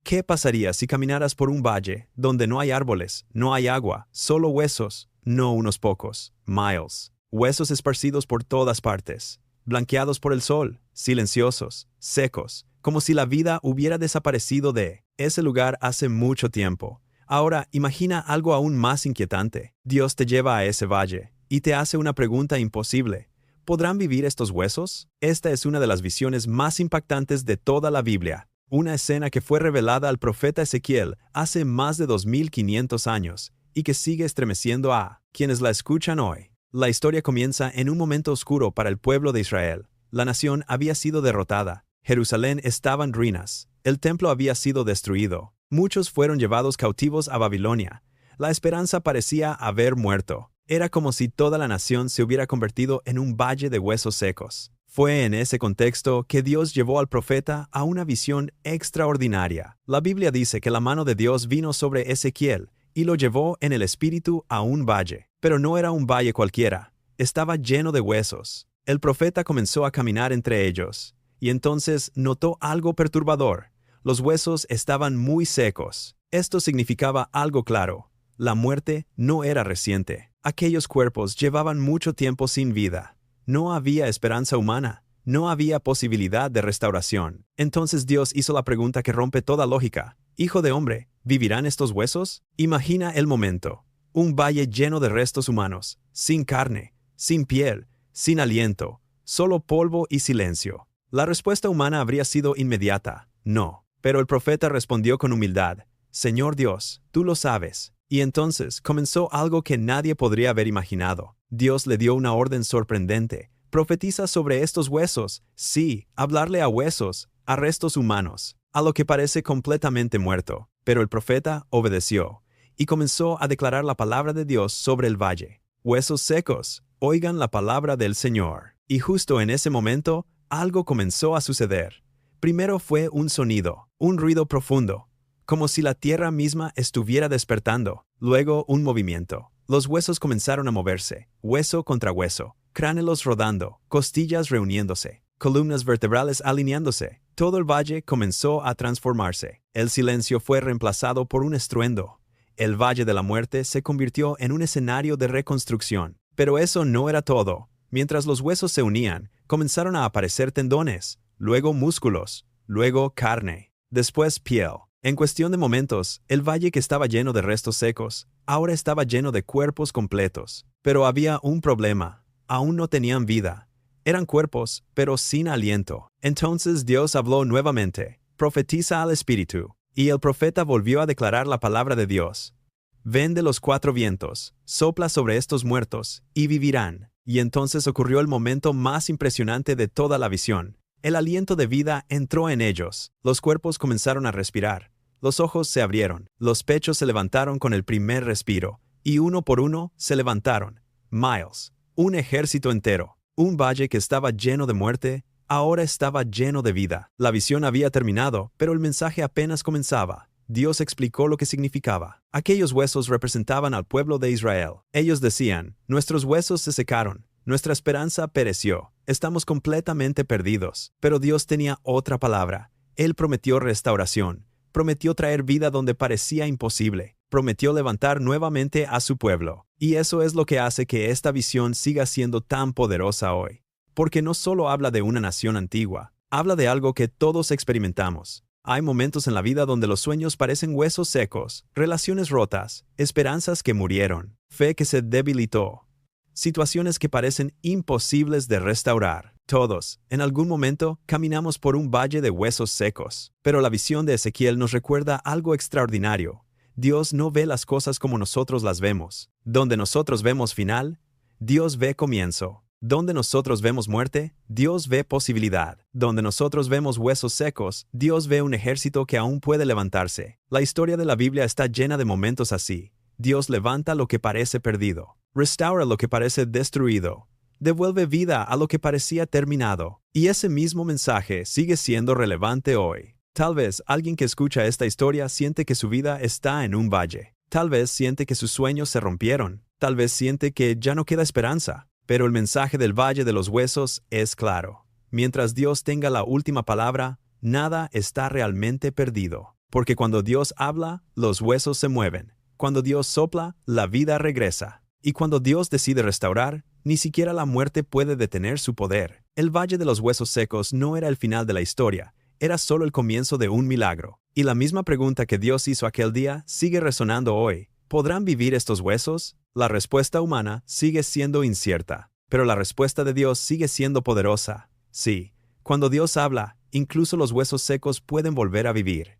¿Qué pasaría si caminaras por un valle donde no hay árboles, no hay agua, solo huesos, no unos pocos, miles? Huesos esparcidos por todas partes, blanqueados por el sol, silenciosos, secos, como si la vida hubiera desaparecido de ese lugar hace mucho tiempo. Ahora, imagina algo aún más inquietante. Dios te lleva a ese valle y te hace una pregunta imposible. ¿Podrán vivir estos huesos? Esta es una de las visiones más impactantes de toda la Biblia. Una escena que fue revelada al profeta Ezequiel hace más de 2500 años y que sigue estremeciendo a quienes la escuchan hoy. La historia comienza en un momento oscuro para el pueblo de Israel. La nación había sido derrotada. Jerusalén estaba en ruinas. El templo había sido destruido. Muchos fueron llevados cautivos a Babilonia. La esperanza parecía haber muerto. Era como si toda la nación se hubiera convertido en un valle de huesos secos. Fue en ese contexto que Dios llevó al profeta a una visión extraordinaria. La Biblia dice que la mano de Dios vino sobre Ezequiel y lo llevó en el espíritu a un valle. Pero no era un valle cualquiera. Estaba lleno de huesos. El profeta comenzó a caminar entre ellos, y entonces notó algo perturbador. Los huesos estaban muy secos. Esto significaba algo claro. La muerte no era reciente. Aquellos cuerpos llevaban mucho tiempo sin vida. No había esperanza humana. No había posibilidad de restauración. Entonces Dios hizo la pregunta que rompe toda lógica. Hijo de hombre, ¿vivirán estos huesos? Imagina el momento. Un valle lleno de restos humanos, sin carne, sin piel, sin aliento, solo polvo y silencio. La respuesta humana habría sido inmediata. No. Pero el profeta respondió con humildad. Señor Dios, tú lo sabes. Y entonces comenzó algo que nadie podría haber imaginado. Dios le dio una orden sorprendente. Profetiza sobre estos huesos. Sí, hablarle a huesos, a restos humanos, a lo que parece completamente muerto. Pero el profeta obedeció y comenzó a declarar la palabra de Dios sobre el valle. Huesos secos, oigan la palabra del Señor. Y justo en ese momento, algo comenzó a suceder. Primero fue un sonido, un ruido profundo, como si la tierra misma estuviera despertando. Luego un movimiento. Los huesos comenzaron a moverse, hueso contra hueso, cráneos rodando, costillas reuniéndose, columnas vertebrales alineándose. Todo el valle comenzó a transformarse. El silencio fue reemplazado por un estruendo. El valle de la muerte se convirtió en un escenario de reconstrucción. Pero eso no era todo. Mientras los huesos se unían, comenzaron a aparecer tendones, luego músculos, luego carne, después piel. En cuestión de momentos, el valle que estaba lleno de restos secos, ahora estaba lleno de cuerpos completos. Pero había un problema. Aún no tenían vida. Eran cuerpos, pero sin aliento. Entonces Dios habló nuevamente. Profetiza al Espíritu. Y el profeta volvió a declarar la palabra de Dios. Ven de los 4 vientos, sopla sobre estos muertos, y vivirán. Y entonces ocurrió el momento más impresionante de toda la visión. El aliento de vida entró en ellos. Los cuerpos comenzaron a respirar. Los ojos se abrieron. Los pechos se levantaron con el primer respiro. Y uno por uno se levantaron. Miles. Un ejército entero. Un valle que estaba lleno de muerte, ahora estaba lleno de vida. La visión había terminado, pero el mensaje apenas comenzaba. Dios explicó lo que significaba. Aquellos huesos representaban al pueblo de Israel. Ellos decían, nuestros huesos se secaron, nuestra esperanza pereció, estamos completamente perdidos. Pero Dios tenía otra palabra. Él prometió restauración, prometió traer vida donde parecía imposible, prometió levantar nuevamente a su pueblo. Y eso es lo que hace que esta visión siga siendo tan poderosa hoy. Porque no solo habla de una nación antigua, habla de algo que todos experimentamos. Hay momentos en la vida donde los sueños parecen huesos secos, relaciones rotas, esperanzas que murieron, fe que se debilitó, situaciones que parecen imposibles de restaurar. Todos, en algún momento, caminamos por un valle de huesos secos. Pero la visión de Ezequiel nos recuerda algo extraordinario. Dios no ve las cosas como nosotros las vemos. Donde nosotros vemos final, Dios ve comienzo. Donde nosotros vemos muerte, Dios ve posibilidad. Donde nosotros vemos huesos secos, Dios ve un ejército que aún puede levantarse. La historia de la Biblia está llena de momentos así. Dios levanta lo que parece perdido, restaura lo que parece destruido, devuelve vida a lo que parecía terminado. Y ese mismo mensaje sigue siendo relevante hoy. Tal vez alguien que escucha esta historia siente que su vida está en un valle. Tal vez siente que sus sueños se rompieron. Tal vez siente que ya no queda esperanza. Pero el mensaje del Valle de los Huesos es claro. Mientras Dios tenga la última palabra, nada está realmente perdido. Porque cuando Dios habla, los huesos se mueven. Cuando Dios sopla, la vida regresa. Y cuando Dios decide restaurar, ni siquiera la muerte puede detener su poder. El Valle de los Huesos Secos no era el final de la historia, era solo el comienzo de un milagro. Y la misma pregunta que Dios hizo aquel día sigue resonando hoy. ¿Podrán vivir estos huesos? La respuesta humana sigue siendo incierta, pero la respuesta de Dios sigue siendo poderosa. Sí, cuando Dios habla, incluso los huesos secos pueden volver a vivir.